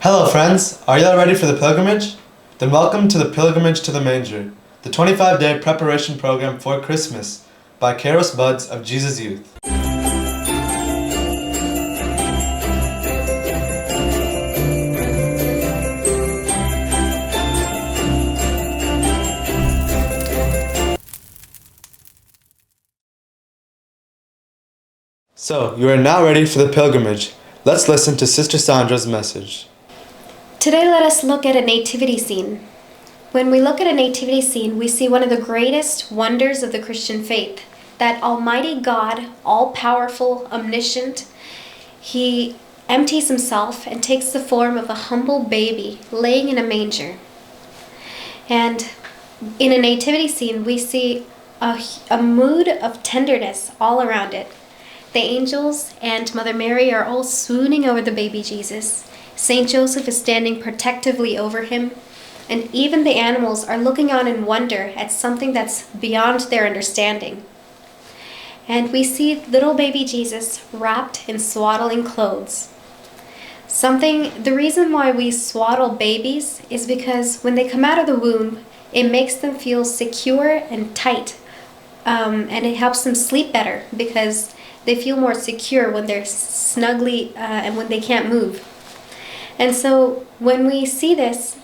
Hello friends, are you all ready for the pilgrimage? Then welcome to the Pilgrimage to the Manger, the 25-day preparation program for Christmas by Kairos Buds of Jesus Youth. So, you are now ready for the pilgrimage. Let's listen to Sister Sandra's message. Today let us look at a nativity scene. When we look at a nativity scene, we see one of the greatest wonders of the Christian faith, that Almighty God, all-powerful, omniscient, He empties Himself and takes the form of a humble baby laying in a manger. And in a nativity scene, we see a mood of tenderness all around it. The angels and Mother Mary are all swooning over the baby Jesus. Saint Joseph is standing protectively over him, and even the animals are looking on in wonder at something that's beyond their understanding. And we see little baby Jesus wrapped in swaddling clothes. The reason why we swaddle babies is because when they come out of the womb, it makes them feel secure and tight, and it helps them sleep better because they feel more secure when they're snugly and when they can't move. And so when we see this,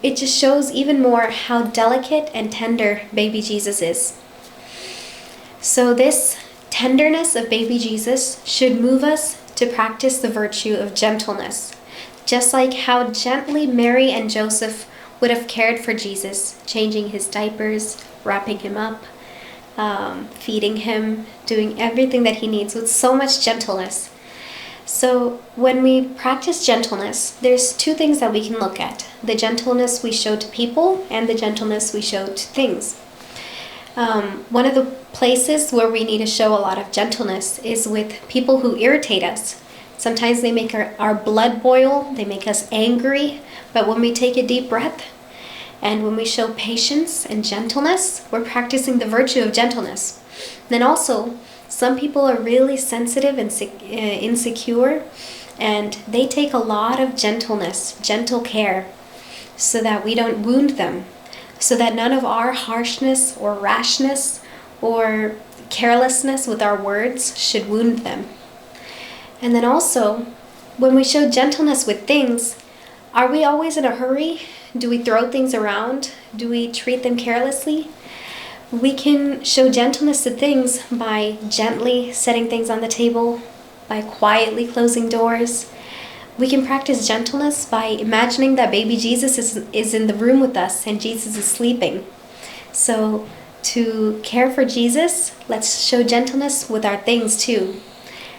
it just shows even more how delicate and tender baby Jesus is. So this tenderness of baby Jesus should move us to practice the virtue of gentleness, just like how gently Mary and Joseph would have cared for Jesus, changing his diapers, wrapping him up, feeding him, doing everything that he needs with so much gentleness. So when we practice gentleness, there's two things that we can look at: the gentleness we show to people and the gentleness we show to things. One of the places where we need to show a lot of gentleness is with people who irritate us. Sometimes they make our blood boil, they make us angry, but when we take a deep breath and when we show patience and gentleness, we're practicing the virtue of gentleness. Then also, some people are really sensitive and insecure, and they take a lot of gentleness, gentle care, so that we don't wound them, so that none of our harshness or rashness or carelessness with our words should wound them. And then also, when we show gentleness with things, are we always in a hurry? Do we throw things around? Do we treat them carelessly? We can show gentleness to things by gently setting things on the table, by quietly closing doors. We can practice gentleness by imagining that baby Jesus is in the room with us and Jesus is sleeping. So to care for Jesus, let's show gentleness with our things too.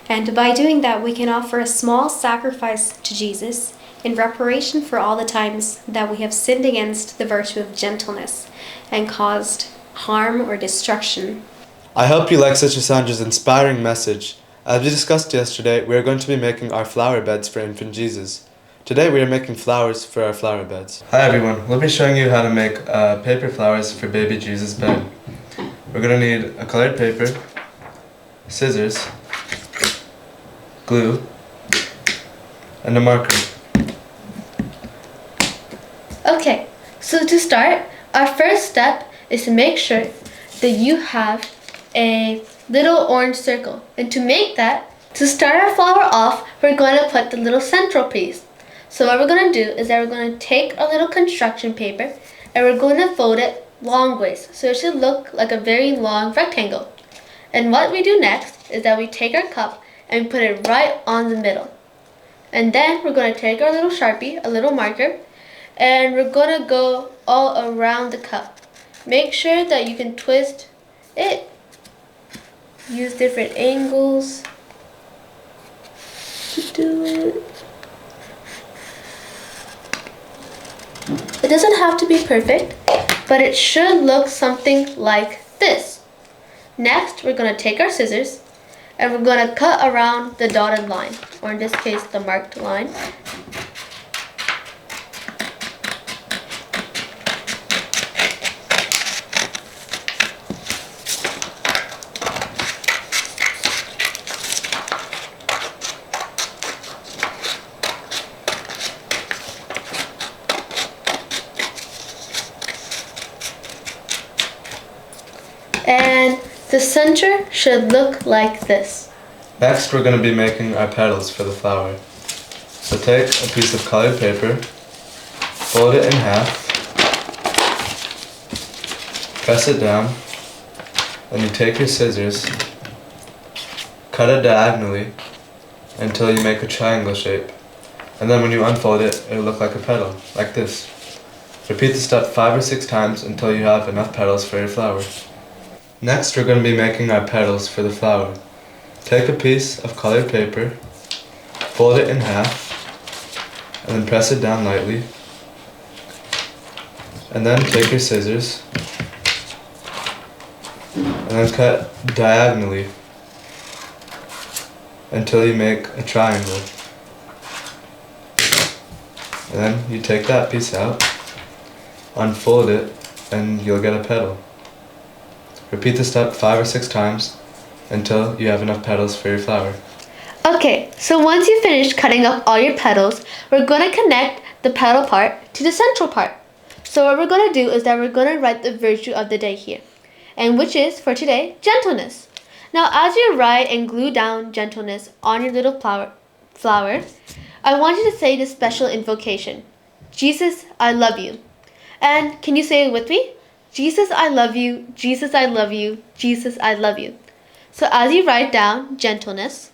And by doing that, we can offer a small sacrifice to Jesus in reparation for all the times that we have sinned against the virtue of gentleness and caused harm or destruction. I hope you like Sister Sandra's inspiring message. As we discussed yesterday, we are going to be making our flower beds for infant Jesus. Today we are making flowers for our flower beds. Hi everyone, we'll be showing you how to make paper flowers for baby Jesus' bed. We're going to need a colored paper, scissors, glue, and a marker. Okay, so to start, our first step is to make sure that you have a little orange circle. And to make that, to start our flower off, we're going to put the little central piece. So what we're going to do is that we're going to take a little construction paper and we're going to fold it long ways. So it should look like a very long rectangle. And what we do next is that we take our cup and we put it right on the middle. And then we're going to take our little Sharpie, a little marker, and we're going to go all around the cup. Make sure that you can twist it. Use different angles to do it. It doesn't have to be perfect, but it should look something like this. Next, we're going to take our scissors and we're going to cut around the dotted line, or in this case, the marked line. And the center should look like this. Next, we're going to be making our petals for the flower. So take a piece of colored paper, fold it in half, press it down, then you take your scissors, cut it diagonally until you make a triangle shape. And then when you unfold it, it'll look like a petal, like this. Repeat the step 5 or 6 times until you have enough petals for your flower. Next, we're going to be making our petals for the flower. Take a piece of colored paper, fold it in half, and then press it down lightly. And then take your scissors, and then cut diagonally until you make a triangle. And then you take that piece out, unfold it, and you'll get a petal. Repeat the step 5 or 6 times until you have enough petals for your flower. Okay, so once you finish cutting up all your petals, we're going to connect the petal part to the central part. So what we're going to do is that we're going to write the virtue of the day here, and which is, for today, gentleness. Now as you write and glue down gentleness on your little flower, I want you to say this special invocation. Jesus, I love you. And can you say it with me? Jesus, I love you. Jesus, I love you. Jesus, I love you. So as you write down gentleness,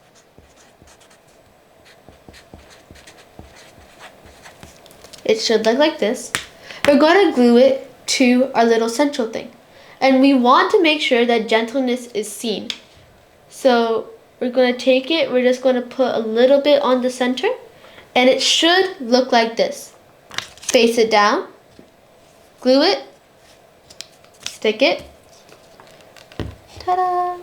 it should look like this. We're going to glue it to our little central thing. And we want to make sure that gentleness is seen. So we're going to take it, we're just going to put a little bit on the center. And it should look like this. Face it down, glue it, stick it. Ta-da!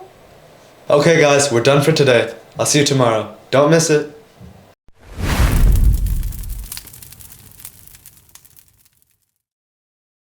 Okay guys, we're done for today. I'll see you tomorrow. Don't miss it.